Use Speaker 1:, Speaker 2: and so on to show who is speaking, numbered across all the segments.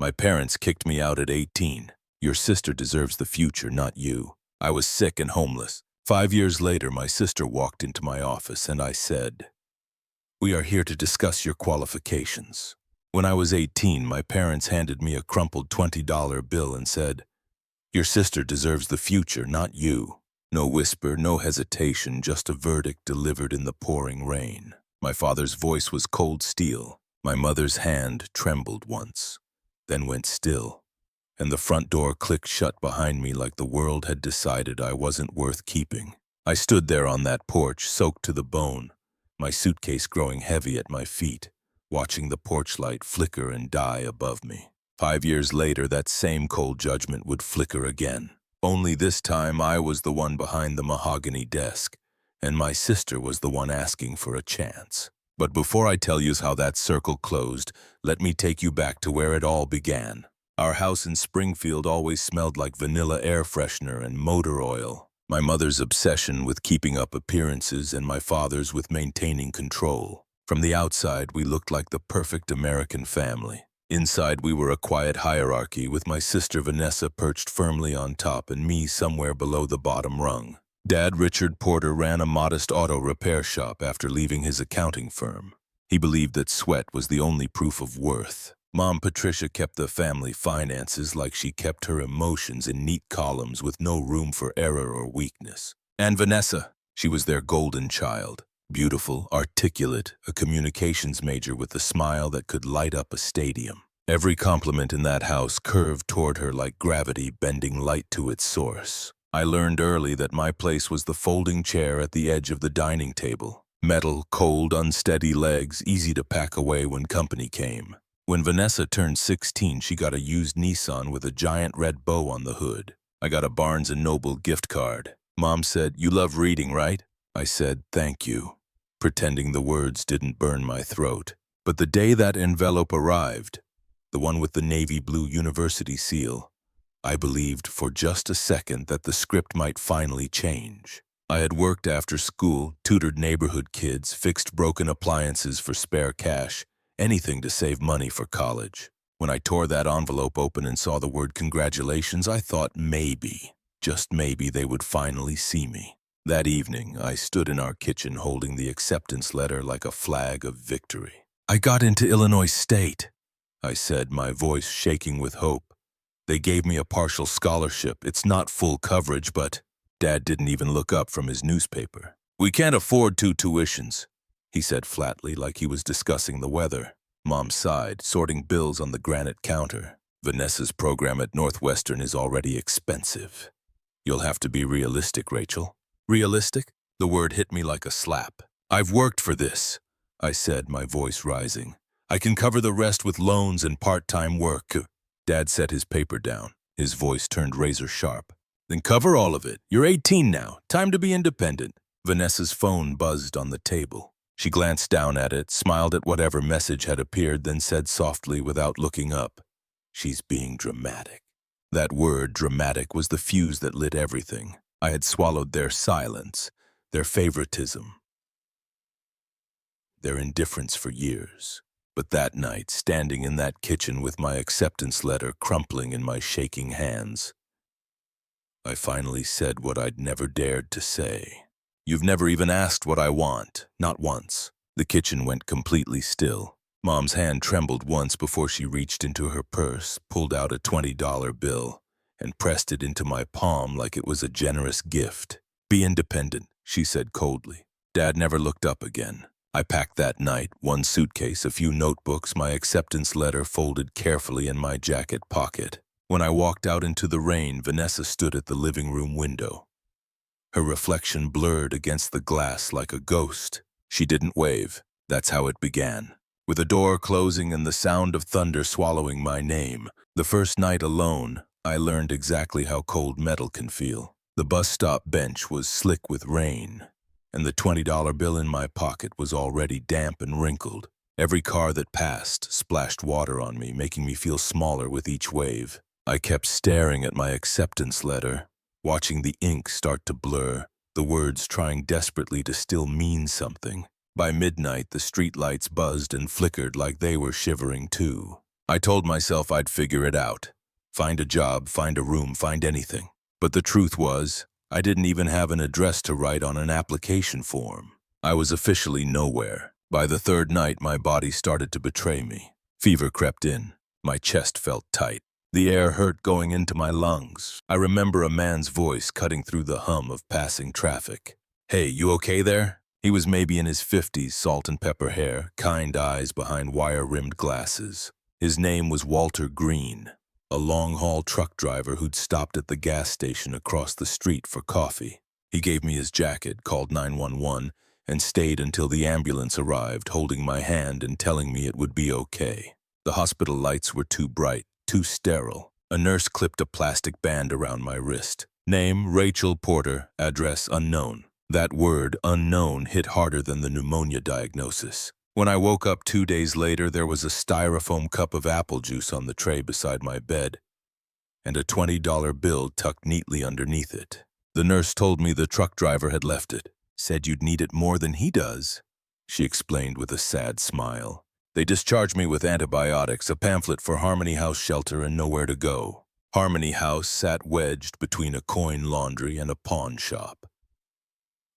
Speaker 1: My parents kicked me out at 18. Your sister deserves the future, not you. I was sick and homeless. 5 years later, my sister walked into my office and I said, "We are here to discuss your qualifications." When I was 18, my parents handed me a crumpled $20 bill and said, "Your sister deserves the future, not you." No whisper, no hesitation, just a verdict delivered in the pouring rain. My father's voice was cold steel. My mother's hand trembled once, then went still, and the front door clicked shut behind me like the world had decided I wasn't worth keeping. I stood there on that porch, soaked to the bone, my suitcase growing heavy at my feet, watching the porch light flicker and die above me. 5 years later, that same cold judgment would flicker again. Only this time I was the one behind the mahogany desk, and my sister was the one asking for a chance. But before I tell you how that circle closed, let me take you back to where it all began. Our house in Springfield always smelled like vanilla air freshener and motor oil. My mother's obsession with keeping up appearances and my father's with maintaining control. From the outside, we looked like the perfect American family. Inside, we were a quiet hierarchy with my sister Vanessa perched firmly on top and me somewhere below the bottom rung. Dad, Richard Porter, ran a modest auto repair shop after leaving his accounting firm. He believed that sweat was the only proof of worth. Mom Patricia kept the family finances like she kept her emotions in neat columns with no room for error or weakness. And Vanessa, she was their golden child. Beautiful, articulate, a communications major with a smile that could light up a stadium. Every compliment in that house curved toward her like gravity bending light to its source. I learned early that my place was the folding chair at the edge of the dining table. Metal, cold, unsteady legs, easy to pack away when company came. When Vanessa turned 16, she got a used Nissan with a giant red bow on the hood. I got a Barnes & Noble gift card. Mom said, "You love reading, right?" I said, "Thank you," pretending the words didn't burn my throat. But the day that envelope arrived, the one with the navy blue university seal, I believed for just a second that the script might finally change. I had worked after school, tutored neighborhood kids, fixed broken appliances for spare cash, anything to save money for college. When I tore that envelope open and saw the word congratulations, I thought maybe, just maybe, they would finally see me. That evening, I stood in our kitchen holding the acceptance letter like a flag of victory. "I got into Illinois State," I said, my voice shaking with hope. "They gave me a partial scholarship. It's not full coverage, but..." Dad didn't even look up from his newspaper. "We can't afford 2 tuitions," he said flatly, like he was discussing the weather. Mom sighed, sorting bills on the granite counter. "Vanessa's program at Northwestern is already expensive. You'll have to be realistic, Rachel." Realistic? The word hit me like a slap. "I've worked for this," I said, my voice rising. "I can cover the rest with loans and part-time work." Dad set his paper down. His voice turned razor sharp. "Then cover all of it. You're 18 now. Time to be independent." Vanessa's phone buzzed on the table. She glanced down at it, smiled at whatever message had appeared, then said softly without looking up, "She's being dramatic." That word, dramatic, was the fuse that lit everything. I had swallowed their silence, their favoritism, their indifference for years. But that night, standing in that kitchen with my acceptance letter crumpling in my shaking hands, I finally said what I'd never dared to say. "You've never even asked what I want, not once." The kitchen went completely still. Mom's hand trembled once before she reached into her purse, pulled out a $20 bill, and pressed it into my palm like it was a generous gift. "Be independent," she said coldly. Dad never looked up again. I packed that night, one suitcase, a few notebooks, my acceptance letter folded carefully in my jacket pocket. When I walked out into the rain, Vanessa stood at the living room window. Her reflection blurred against the glass like a ghost. She didn't wave. That's how it began. With a door closing and the sound of thunder swallowing my name. The first night alone, I learned exactly how cold metal can feel. The bus stop bench was slick with rain, and the $20 bill in my pocket was already damp and wrinkled. Every car that passed splashed water on me, making me feel smaller with each wave. I kept staring at my acceptance letter, watching the ink start to blur, the words trying desperately to still mean something. By midnight, the streetlights buzzed and flickered like they were shivering too. I told myself I'd figure it out. Find a job, find a room, find anything. But the truth was, I didn't even have an address to write on an application form. I was officially nowhere. By the third night, my body started to betray me. Fever crept in. My chest felt tight. The air hurt going into my lungs. I remember a man's voice cutting through the hum of passing traffic. "Hey, you okay there?" He was maybe in his 50s, salt and pepper hair, kind eyes behind wire-rimmed glasses. His name was Walter Green, a long-haul truck driver who'd stopped at the gas station across the street for coffee. He gave me his jacket, called 911, and stayed until the ambulance arrived, holding my hand and telling me it would be okay. The hospital lights were too bright, too sterile. A nurse clipped a plastic band around my wrist. Name, Rachel Porter, address unknown. That word, unknown, hit harder than the pneumonia diagnosis. When I woke up 2 days later, there was a styrofoam cup of apple juice on the tray beside my bed, and a $20 bill tucked neatly underneath it. The nurse told me the truck driver had left it. "Said you'd need it more than he does," she explained with a sad smile. They discharged me with antibiotics, a pamphlet for Harmony House shelter, and nowhere to go. Harmony House sat wedged between a coin laundry and a pawn shop.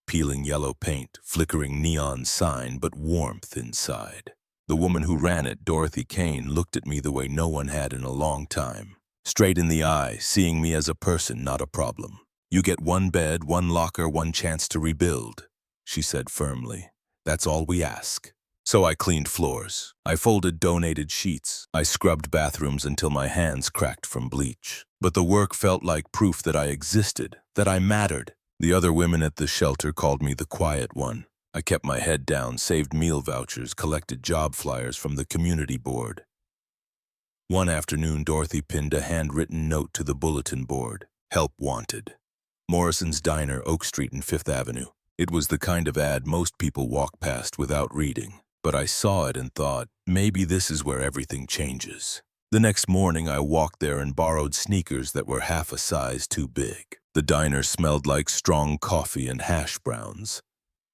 Speaker 1: Peeling yellow paint, flickering neon sign, but warmth inside. The woman who ran it, Dorothy Kane, looked at me the way no one had in a long time. Straight in the eye, seeing me as a person, not a problem. "You get one bed, one locker, one chance to rebuild," she said firmly. "That's all we ask." So I cleaned floors. I folded donated sheets. I scrubbed bathrooms until my hands cracked from bleach. But the work felt like proof that I existed, that I mattered. The other women at the shelter called me the quiet one. I kept my head down, saved meal vouchers, collected job flyers from the community board. One afternoon, Dorothy pinned a handwritten note to the bulletin board. "Help wanted. Morrison's Diner, Oak Street and 5th Avenue. It was the kind of ad most people walk past without reading. But I saw it and thought, maybe this is where everything changes. The next morning, I walked there and borrowed sneakers that were half a size too big. The diner smelled like strong coffee and hash browns,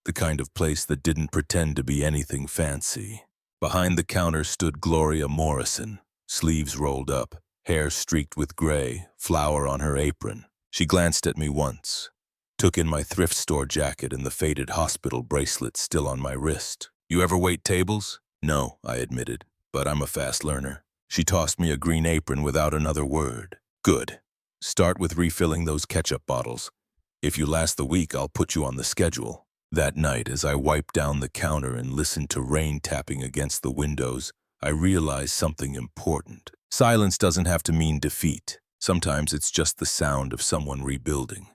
Speaker 1: the kind of place that didn't pretend to be anything fancy. Behind the counter stood Gloria Morrison, sleeves rolled up, hair streaked with gray, flower on her apron. She glanced at me once, took in my thrift store jacket and the faded hospital bracelet still on my wrist. "You ever wait tables?" "No," I admitted, "but I'm a fast learner." She tossed me a green apron without another word. "Good. Start with refilling those ketchup bottles. If you last the week, I'll put you on the schedule." That night, as I wiped down the counter and listened to rain tapping against the windows, I realized something important. Silence doesn't have to mean defeat. Sometimes it's just the sound of someone rebuilding,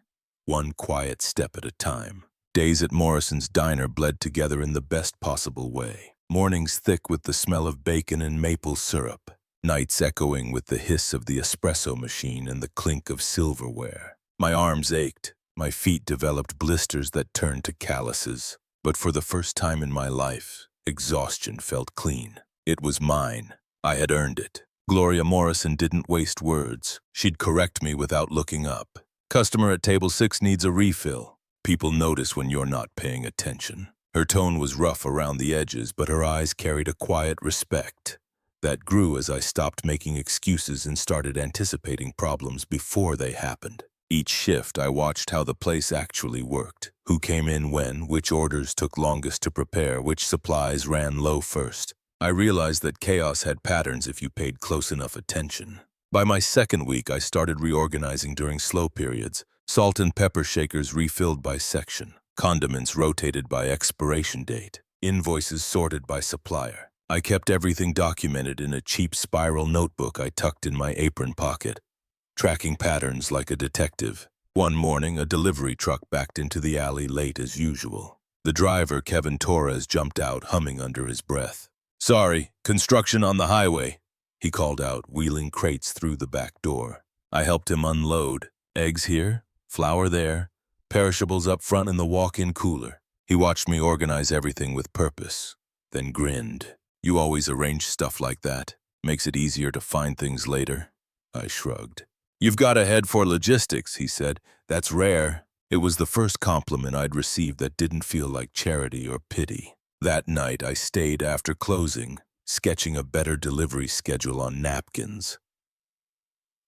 Speaker 1: one quiet step at a time. Days at Morrison's Diner bled together in the best possible way. Mornings thick with the smell of bacon and maple syrup. Nights echoing with the hiss of the espresso machine and the clink of silverware. My arms ached. My feet developed blisters that turned to calluses. But for the first time in my life, exhaustion felt clean. It was mine. I had earned it. Gloria Morrison didn't waste words. She'd correct me without looking up. "Customer at table 6 needs a refill. People notice when you're not paying attention." Her tone was rough around the edges, but her eyes carried a quiet respect. That grew as I stopped making excuses and started anticipating problems before they happened. Each shift, I watched how the place actually worked. Who came in when, which orders took longest to prepare, which supplies ran low first. I realized that chaos had patterns if you paid close enough attention. By my second week, I started reorganizing during slow periods. Salt and pepper shakers refilled by section. Condiments rotated by expiration date. Invoices sorted by supplier. I kept everything documented in a cheap spiral notebook I tucked in my apron pocket, tracking patterns like a detective. One morning, a delivery truck backed into the alley late as usual. The driver, Kevin Torres, jumped out, humming under his breath. "Sorry, construction on the highway," he called out, wheeling crates through the back door. I helped him unload. Eggs here, flour there, perishables up front in the walk-in cooler. He watched me organize everything with purpose, then grinned. "You always arrange stuff like that. Makes it easier to find things later." I shrugged. "You've got a head for logistics," he said. "That's rare." It was the first compliment I'd received that didn't feel like charity or pity. That night I stayed after closing, sketching a better delivery schedule on napkins.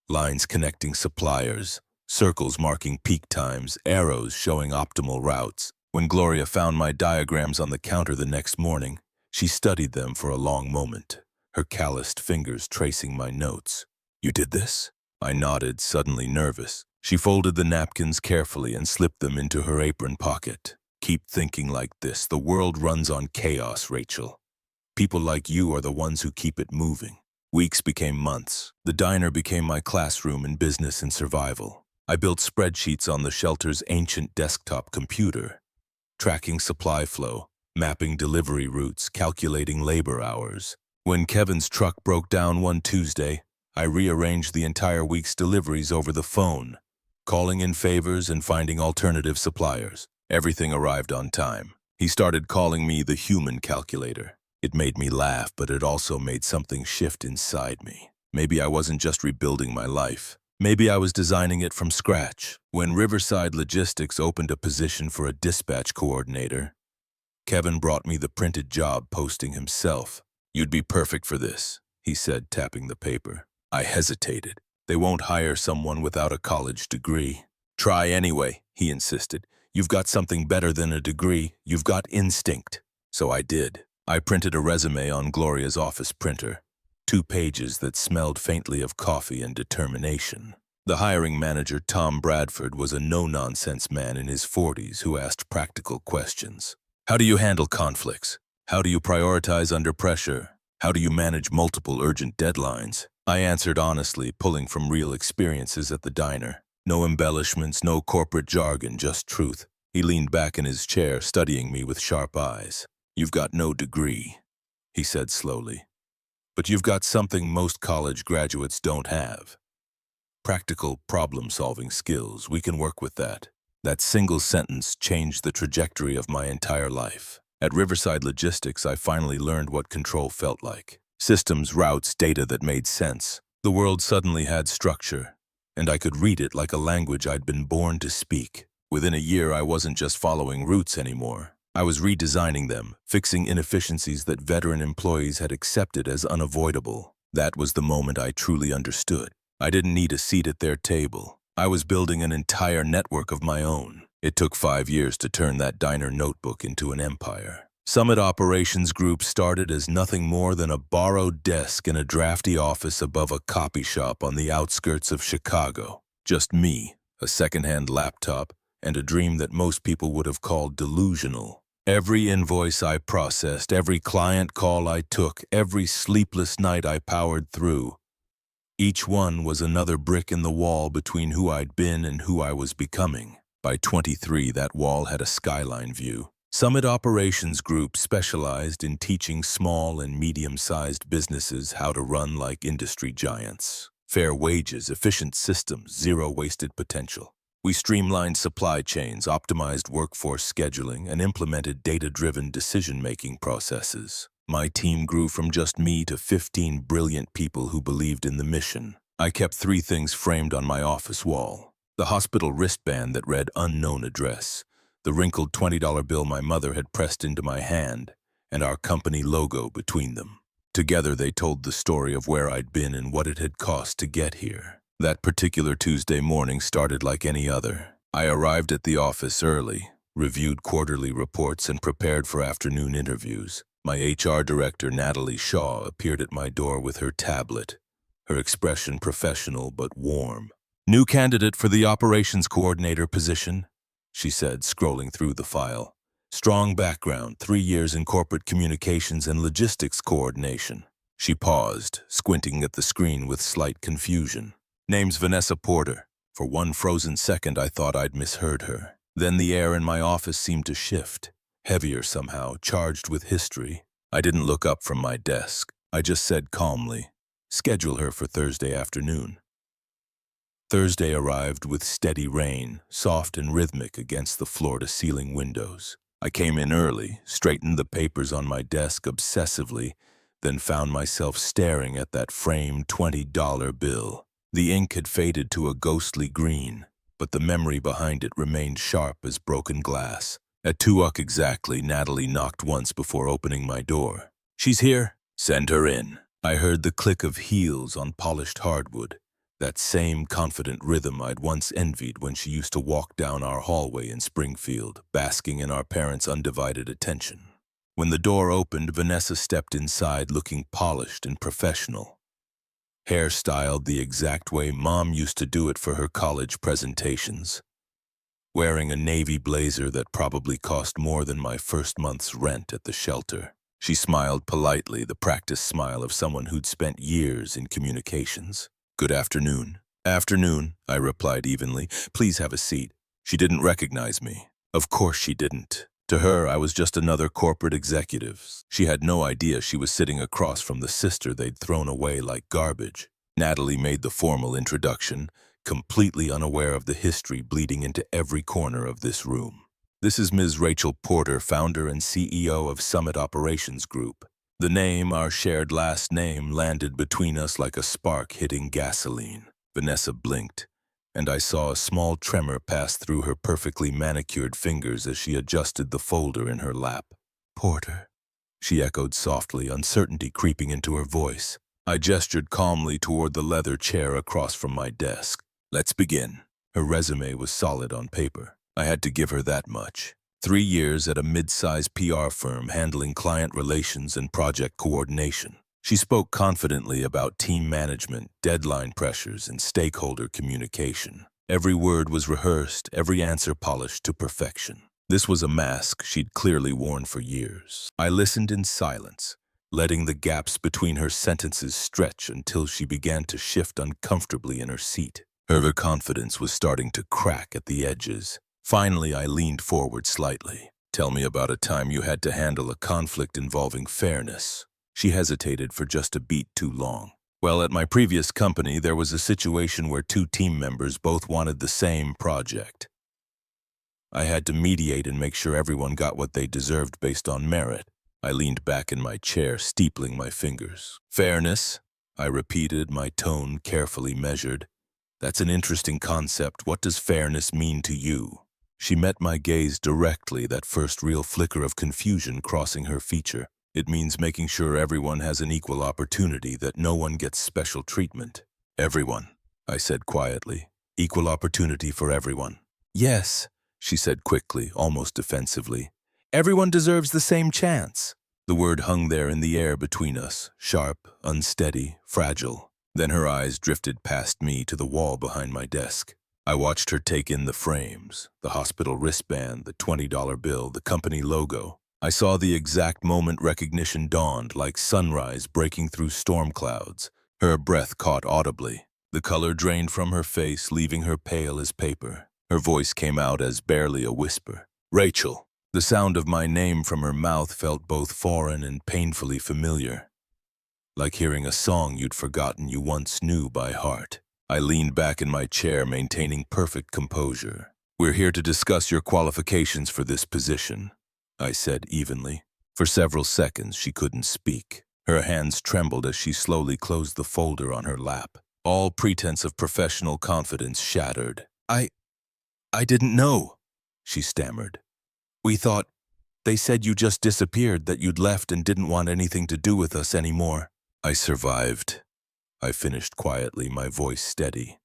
Speaker 1: Lines connecting suppliers, circles marking peak times, arrows showing optimal routes. When Gloria found my diagrams on the counter the next morning, she studied them for a long moment, her calloused fingers tracing my notes. "You did this?" I nodded, suddenly nervous. She folded the napkins carefully and slipped them into her apron pocket. "Keep thinking like this. The world runs on chaos, Rachel. People like you are the ones who keep it moving." Weeks became months. The diner became my classroom in business and survival. I built spreadsheets on the shelter's ancient desktop computer, tracking supply flow, mapping delivery routes, calculating labor hours. When Kevin's truck broke down one Tuesday, I rearranged the entire week's deliveries over the phone, calling in favors and finding alternative suppliers. Everything arrived on time. He started calling me the human calculator. It made me laugh, but it also made something shift inside me. Maybe I wasn't just rebuilding my life. Maybe I was designing it from scratch. When Riverside Logistics opened a position for a dispatch coordinator, Kevin brought me the printed job posting himself. "You'd be perfect for this," he said, tapping the paper. I hesitated. "They won't hire someone without a college degree." "Try anyway," he insisted. "You've got something better than a degree. You've got instinct." So I did. I printed a resume on Gloria's office printer, 2 pages that smelled faintly of coffee and determination. The hiring manager, Tom Bradford, was a no-nonsense man in his 40s who asked practical questions. "How do you handle conflicts? How do you prioritize under pressure? How do you manage multiple urgent deadlines?" I answered honestly, pulling from real experiences at the diner. No embellishments, no corporate jargon, just truth. He leaned back in his chair, studying me with sharp eyes. "You've got no degree," he said slowly, "but you've got something most college graduates don't have. Practical problem-solving skills. We can work with that." That single sentence changed the trajectory of my entire life. At Riverside Logistics, I finally learned what control felt like. Systems, routes, data that made sense. The world suddenly had structure, and I could read it like a language I'd been born to speak. Within a year, I wasn't just following routes anymore. I was redesigning them, fixing inefficiencies that veteran employees had accepted as unavoidable. That was the moment I truly understood. I didn't need a seat at their table. I was building an entire network of my own. It took 5 years to turn that diner notebook into an empire. Summit Operations Group started as nothing more than a borrowed desk in a drafty office above a copy shop on the outskirts of Chicago. Just me, a secondhand laptop, and a dream that most people would have called delusional. Every invoice I processed, every client call I took, every sleepless night I powered through. Each one was another brick in the wall between who I'd been and who I was becoming. By 23, that wall had a skyline view. Summit Operations Group specialized in teaching small and medium-sized businesses how to run like industry giants. Fair wages, efficient systems, zero wasted potential. We streamlined supply chains, optimized workforce scheduling, and implemented data-driven decision-making processes. My team grew from just me to 15 brilliant people who believed in the mission. I kept 3 things framed on my office wall: the hospital wristband that read "Unknown Address," the wrinkled $20 bill my mother had pressed into my hand, and our company logo between them. Together they told the story of where I'd been and what it had cost to get here. That particular Tuesday morning started like any other. I arrived at the office early, reviewed quarterly reports, and prepared for afternoon interviews. My HR director, Natalie Shaw, appeared at my door with her tablet, her expression professional but warm. "New candidate for the operations coordinator position," she said, scrolling through the file. "Strong background, 3 years in corporate communications and logistics coordination." She paused, squinting at the screen with slight confusion. "Name's Vanessa Porter." For one frozen second, I thought I'd misheard her. Then the air in my office seemed to shift, heavier somehow, charged with history. I didn't look up from my desk. I just said calmly, "Schedule her for Thursday afternoon." Thursday arrived with steady rain, soft and rhythmic against the floor-to-ceiling windows. I came in early, straightened the papers on my desk obsessively, then found myself staring at that framed $20 bill. The ink had faded to a ghostly green, but the memory behind it remained sharp as broken glass. At 2 o'clock exactly, Natalie knocked once before opening my door. "She's here," Send her in. I heard the click of heels on polished hardwood, that same confident rhythm I'd once envied when she used to walk down our hallway in Springfield, basking in our parents' undivided attention. When the door opened, Vanessa stepped inside looking polished and professional. Hair styled the exact way Mom used to do it for her college presentations. Wearing a navy blazer that probably cost more than my first month's rent at the shelter. She smiled politely, the practiced smile of someone who'd spent years in communications. Good afternoon. Afternoon, I replied evenly. Please have a seat. She didn't recognize me. Of course she didn't. To her, I was just another corporate executive. She had no idea she was sitting across from the sister they'd thrown away like garbage. Natalie made the formal introduction, completely unaware of the history bleeding into every corner of this room. This is Ms. Rachel Porter, founder and CEO of Summit Operations Group. The name, our shared last name, landed between us like a spark hitting gasoline. Vanessa blinked, and I saw a small tremor pass through her perfectly manicured fingers as she adjusted the folder in her lap. Porter, she echoed softly, uncertainty creeping into her voice. I gestured calmly toward the leather chair across from my desk. Let's begin. Her resume was solid on paper. I had to give her that much. 3 years at a mid-sized PR firm handling client relations and project coordination. She spoke confidently about team management, deadline pressures, and stakeholder communication. Every word was rehearsed, every answer polished to perfection. This was a mask she'd clearly worn for years. I listened in silence, letting the gaps between her sentences stretch until she began to shift uncomfortably in her seat. Her confidence was starting to crack at the edges. Finally, I leaned forward slightly. Tell me about a time you had to handle a conflict involving fairness. She hesitated for just a beat too long. Well, at my previous company, there was a situation where 2 team members both wanted the same project. I had to mediate and make sure everyone got what they deserved based on merit. I leaned back in my chair, steepling my fingers. Fairness, I repeated, my tone carefully measured. That's an interesting concept. What does fairness mean to you? She met my gaze directly, that first real flicker of confusion crossing her feature. It means making sure everyone has an equal opportunity, that no one gets special treatment. Everyone, I said quietly. Equal opportunity for everyone. Yes, she said quickly, almost defensively. Everyone deserves the same chance. The word hung there in the air between us, sharp, unsteady, fragile. Then her eyes drifted past me to the wall behind my desk. I watched her take in the frames, the hospital wristband, the $20 bill, the company logo. I saw the exact moment recognition dawned, like sunrise breaking through storm clouds. Her breath caught audibly. The color drained from her face, leaving her pale as paper. Her voice came out as barely a whisper. Rachel. The sound of my name from her mouth felt both foreign and painfully familiar. Like hearing a song you'd forgotten you once knew by heart. I leaned back in my chair, maintaining perfect composure. We're here to discuss your qualifications for this position, I said evenly. For several seconds, she couldn't speak. Her hands trembled as she slowly closed the folder on her lap. All pretense of professional confidence shattered. I didn't know, she stammered. They said you just disappeared, that you'd left and didn't want anything to do with us anymore. I survived. I finished quietly, my voice steady.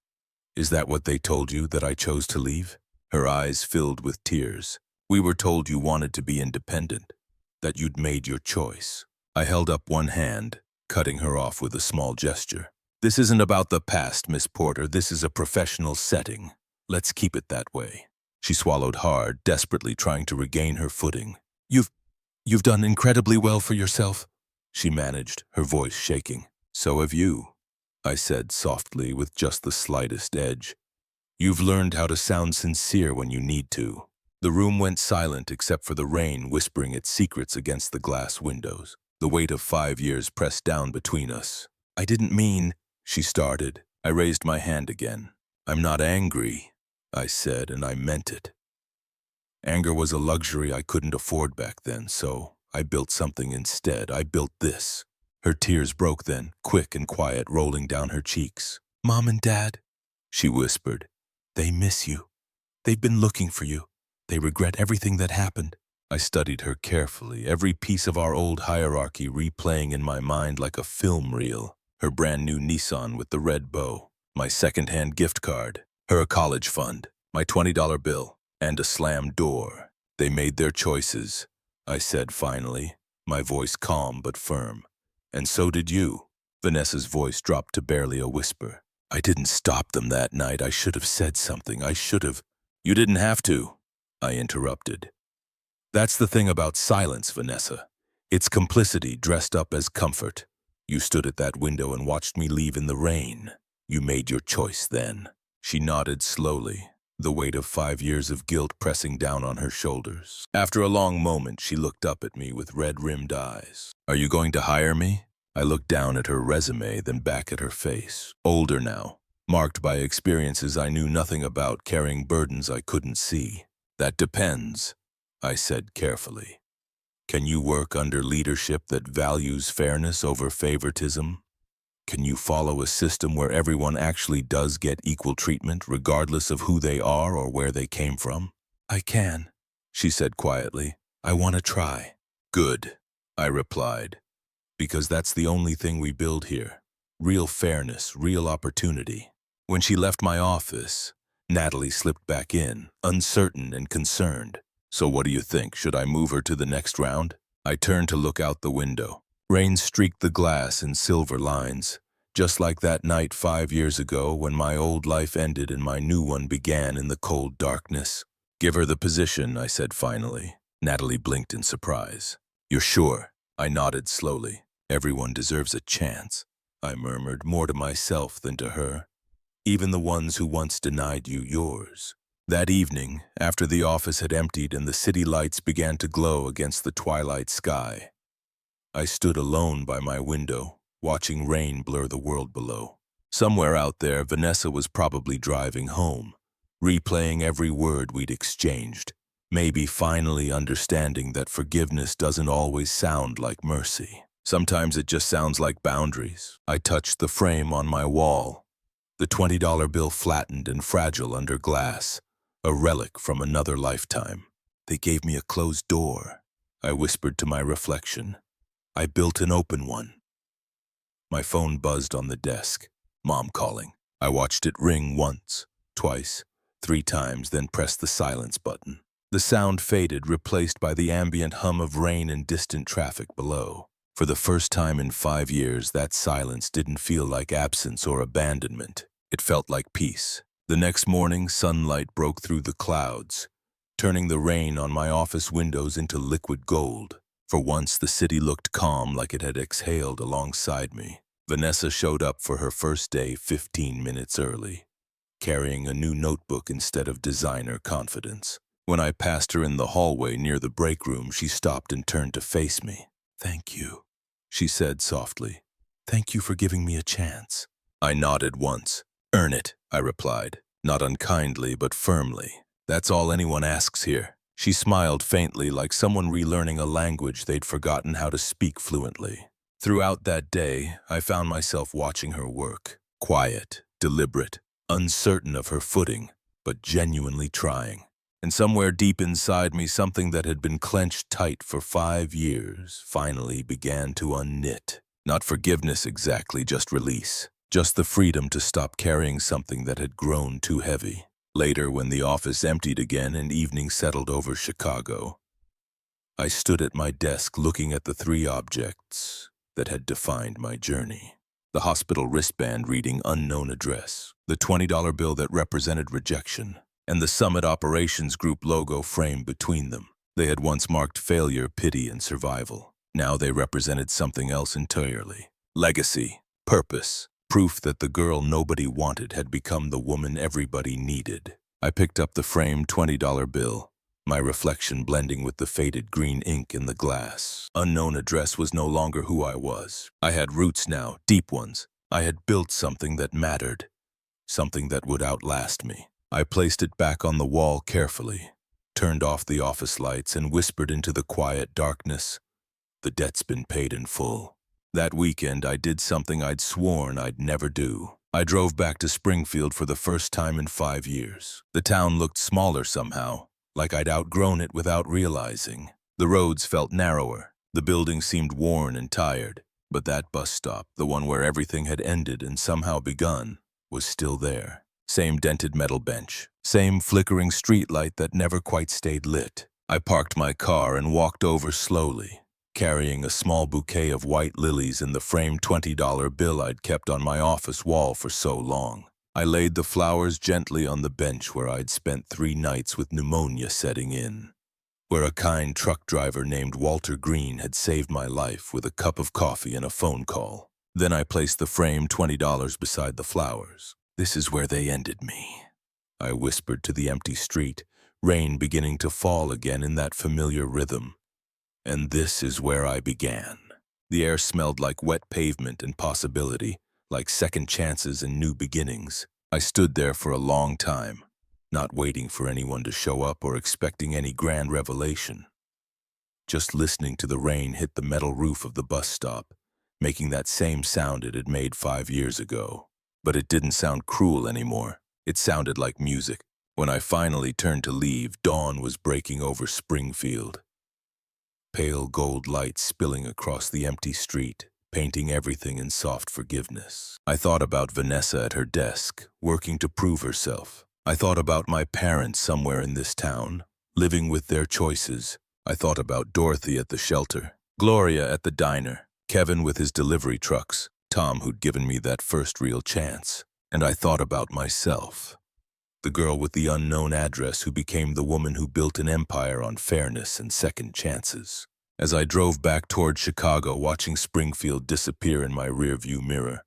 Speaker 1: Is that what they told you, that I chose to leave? Her eyes filled with tears. We were told you wanted to be independent, that you'd made your choice. I held up one hand, cutting her off with a small gesture. This isn't about the past, Miss Porter. This is a professional setting. Let's keep it that way. She swallowed hard, desperately trying to regain her footing. You've done incredibly well for yourself, she managed, her voice shaking. So have you, I said softly with just the slightest edge. You've learned how to sound sincere when you need to. The room went silent except for the rain whispering its secrets against the glass windows. The weight of 5 years pressed down between us. I didn't mean, she started. I raised my hand again. I'm not angry, I said, and I meant it. Anger was a luxury I couldn't afford back then, so I built something instead. I built this. Her tears broke then, quick and quiet, rolling down her cheeks. Mom and Dad, she whispered. They miss you. They've been looking for you. They regret everything that happened. I studied her carefully, every piece of our old hierarchy replaying in my mind like a film reel. Her brand new Nissan with the red bow, my second-hand gift card, her college fund, my $20 bill, and a slammed door. They made their choices, I said finally, my voice calm but firm. And so did you. Vanessa's voice dropped to barely a whisper. I didn't stop them that night. I should have said something. I should have. You didn't have to, I interrupted. That's the thing about silence, Vanessa. It's complicity dressed up as comfort. You stood at that window and watched me leave in the rain. You made your choice then. She nodded slowly, the weight of 5 years of guilt pressing down on her shoulders. After a long moment, she looked up at me with red-rimmed eyes. Are you going to hire me? I looked down at her resume, then back at her face. Older now, marked by experiences I knew nothing about, carrying burdens I couldn't see. That depends, I said carefully. Can you work under leadership that values fairness over favoritism? Can you follow a system where everyone actually does get equal treatment, regardless of who they are or where they came from? I can, she said quietly. I want to try. Good, I replied, because that's the only thing we build here. Real fairness, real opportunity. When she left my office, Natalie slipped back in, uncertain and concerned. So what do you think? Should I move her to the next round? I turned to look out the window. Rain streaked the glass in silver lines, just like that night 5 years ago when my old life ended and my new one began in the cold darkness. Give her the position, I said finally. Natalie blinked in surprise. You're sure? I nodded slowly. Everyone deserves a chance, I murmured, more to myself than to her. Even the ones who once denied you yours. That evening, after the office had emptied and the city lights began to glow against the twilight sky, I stood alone by my window, watching rain blur the world below. Somewhere out there, Vanessa was probably driving home, replaying every word we'd exchanged, maybe finally understanding that forgiveness doesn't always sound like mercy. Sometimes it just sounds like boundaries. I touched the frame on my wall, the $20 bill flattened and fragile under glass, a relic from another lifetime. They gave me a closed door, I whispered to my reflection. I built an open one. My phone buzzed on the desk. Mom calling. I watched it ring once, twice, 3 times, then pressed the silence button. The sound faded, replaced by the ambient hum of rain and distant traffic below. For the first time in 5 years, that silence didn't feel like absence or abandonment. It felt like peace. The next morning, sunlight broke through the clouds, turning the rain on my office windows into liquid gold. For once, the city looked calm, like it had exhaled alongside me. Vanessa showed up for her first day 15 minutes early, carrying a new notebook instead of designer confidence. When I passed her in the hallway near the break room, she stopped and turned to face me. Thank you, she said softly. Thank you for giving me a chance. I nodded once. Earn it, I replied, not unkindly but firmly. That's all anyone asks here. She smiled faintly, like someone relearning a language they'd forgotten how to speak fluently. Throughout that day, I found myself watching her work. Quiet, deliberate, uncertain of her footing, but genuinely trying. And somewhere deep inside me, something that had been clenched tight for 5 years finally began to unknit. Not forgiveness exactly, just release. Just the freedom to stop carrying something that had grown too heavy. Later, when the office emptied again and evening settled over Chicago, I stood at my desk looking at the 3 objects that had defined my journey. The hospital wristband reading unknown address, the $20 bill that represented rejection, and the Summit Operations Group logo framed between them. They had once marked failure, pity, and survival. Now they represented something else entirely. Legacy, purpose, proof that the girl nobody wanted had become the woman everybody needed. I picked up the framed $20 bill, my reflection blending with the faded green ink in the glass. Unknown address was no longer who I was. I had roots now, deep ones. I had built something that mattered, something that would outlast me. I placed it back on the wall carefully, turned off the office lights, and whispered into the quiet darkness, the debt's been paid in full. That weekend, I did something I'd sworn I'd never do. I drove back to Springfield for the first time in 5 years. The town looked smaller somehow, like I'd outgrown it without realizing. The roads felt narrower. The buildings seemed worn and tired. But that bus stop, the one where everything had ended and somehow begun, was still there. Same dented metal bench. Same flickering streetlight that never quite stayed lit. I parked my car and walked over slowly, carrying a small bouquet of white lilies in the framed $20 bill I'd kept on my office wall for so long. I laid the flowers gently on the bench where I'd spent 3 nights with pneumonia setting in, where a kind truck driver named Walter Green had saved my life with a cup of coffee and a phone call. Then I placed the framed $20 beside the flowers. "This is where they ended me," I whispered to the empty street, rain beginning to fall again in that familiar rhythm. "And this is where I began." The air smelled like wet pavement and possibility, like second chances and new beginnings. I stood there for a long time, not waiting for anyone to show up or expecting any grand revelation. Just listening to the rain hit the metal roof of the bus stop, making that same sound it had made 5 years ago. But it didn't sound cruel anymore. It sounded like music. When I finally turned to leave, dawn was breaking over Springfield. Pale gold light spilling across the empty street, painting everything in soft forgiveness. I thought about Vanessa at her desk, working to prove herself. I thought about my parents somewhere in this town, living with their choices. I thought about Dorothy at the shelter, Gloria at the diner, Kevin with his delivery trucks, Tom who'd given me that first real chance. And I thought about myself, the girl with the unknown address who became the woman who built an empire on fairness and second chances. As I drove back toward Chicago, watching Springfield disappear in my rearview mirror,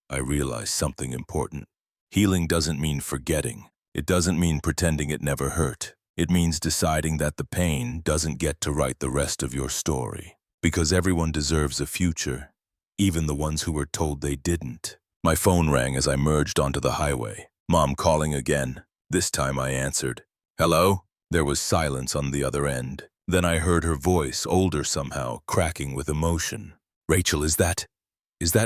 Speaker 1: I realized something important. Healing doesn't mean forgetting. It doesn't mean pretending it never hurt. It means deciding that the pain doesn't get to write the rest of your story. Because everyone deserves a future, even the ones who were told they didn't. My phone rang as I merged onto the highway. Mom calling again. This time I answered. "Hello?" There was silence on the other end. Then I heard her voice, older somehow, cracking with emotion. "Rachel, is that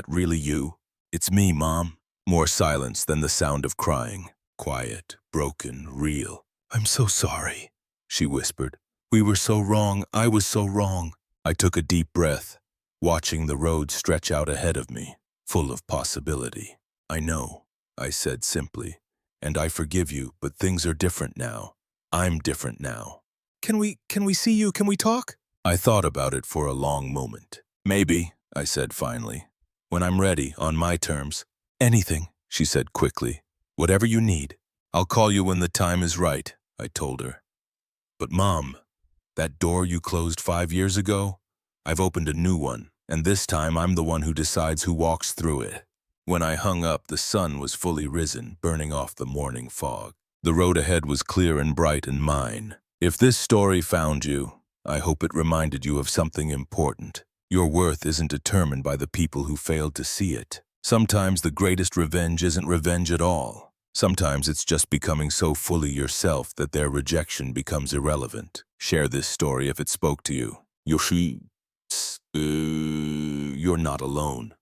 Speaker 1: really you?" "It's me, Mom." More silence than the sound of crying. Quiet, broken, real. "I'm so sorry," she whispered. "We were so wrong. I was so wrong." I took a deep breath, watching the road stretch out ahead of me, full of possibility. "I know," I said simply, "and I forgive you, but things are different now. I'm different now." Can we see you? Can we talk?" I thought about it for a long moment. "Maybe," I said finally. "When I'm ready, on my terms." "Anything," she said quickly. "Whatever you need. I'll call you when the time is right," I told her. "But Mom, that door you closed 5 years ago? I've opened a new one, and this time I'm the one who decides who walks through it." When I hung up, the sun was fully risen, burning off the morning fog. The road ahead was clear and bright and mine. If this story found you, I hope it reminded you of something important. Your worth isn't determined by the people who failed to see it. Sometimes the greatest revenge isn't revenge at all. Sometimes it's just becoming so fully yourself that their rejection becomes irrelevant. Share this story if it spoke to you. You're not alone.